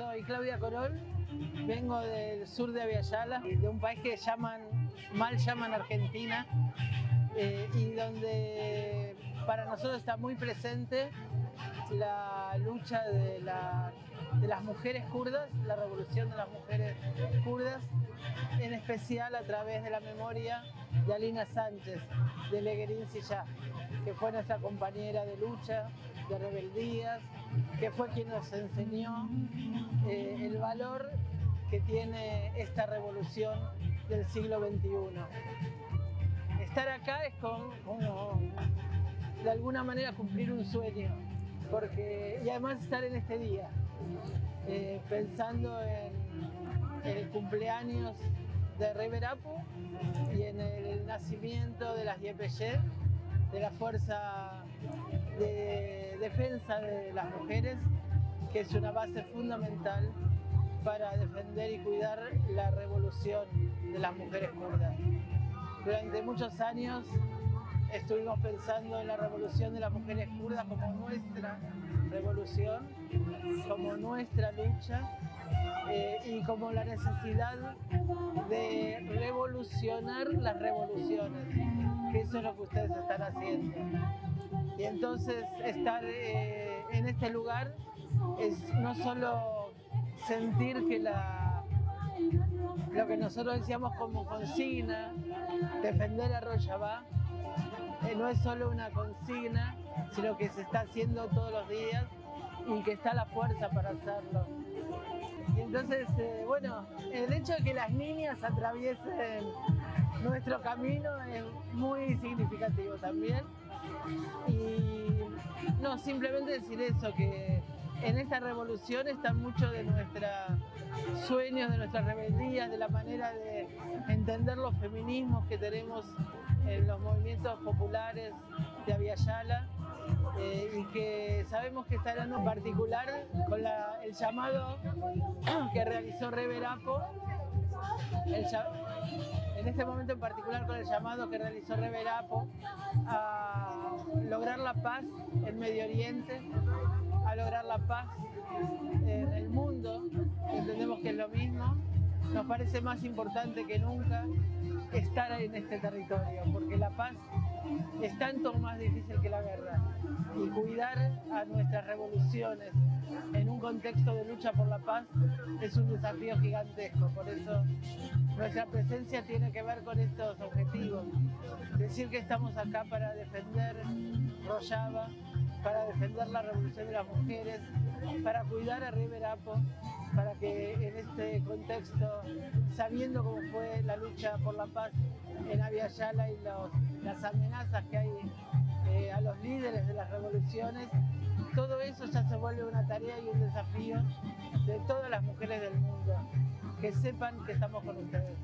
Soy Claudia Corol, vengo del sur de Abya-Yala, de un país que mal llaman Argentina, y donde para nosotros está muy presente la lucha de las mujeres kurdas, la revolución de las mujeres kurdas, en especial a través de la memoria de Alina Sánchez, de Legerin Siyah, que fue nuestra compañera de lucha, de rebeldías, que fue quien nos enseñó el valor que tiene esta revolución del siglo XXI. Estar acá es como de alguna manera cumplir un sueño, y además estar en este día, pensando en el cumpleaños de Rever Apo y en el nacimiento de las YPG, de la Fuerza de Defensa de las Mujeres, que es una base fundamental para defender y cuidar la revolución de las mujeres kurdas. Durante muchos años estuvimos pensando en la revolución de las mujeres kurdas como nuestra revolución, como nuestra lucha, y como la necesidad de revolucionar las revoluciones, que eso es lo que ustedes están haciendo. Y entonces estar en este lugar es no solo sentir que lo que nosotros decíamos como consigna, defender a Rojava, no es solo una consigna, sino que se está haciendo todos los días y que está la fuerza para hacerlo. Y entonces, bueno, el hecho de que las niñas atraviesen nuestro camino es muy significativo también. Y no, simplemente decir eso, que en esta revolución están muchos de nuestros sueños, de nuestras rebeldías, de la manera de entender los feminismos que tenemos en los movimientos populares de Abya-Yala, y que sabemos que estarán en particular con el llamado que realizó Rever Apo, en este momento en particular con el llamado que realizó Rever Apo a lograr la paz en Medio Oriente, a lograr la paz en el mundo. Entendemos que es lo mismo. Nos parece más importante que nunca estar en este territorio, porque la paz es tanto más difícil que la guerra, y cuidar a nuestras revoluciones en un contexto de lucha por la paz es un desafío gigantesco. Por eso nuestra presencia tiene que ver con estos objetivos, decir que estamos acá para defender Rojava, para defender la revolución de las mujeres, para cuidar a Rever Apo, para que en este contexto, sabiendo cómo fue la lucha por la paz en Abya-Yala y las amenazas que hay a los líderes de las revoluciones, todo eso ya se vuelve una tarea y un desafío de todas las mujeres del mundo, que sepan que estamos con ustedes.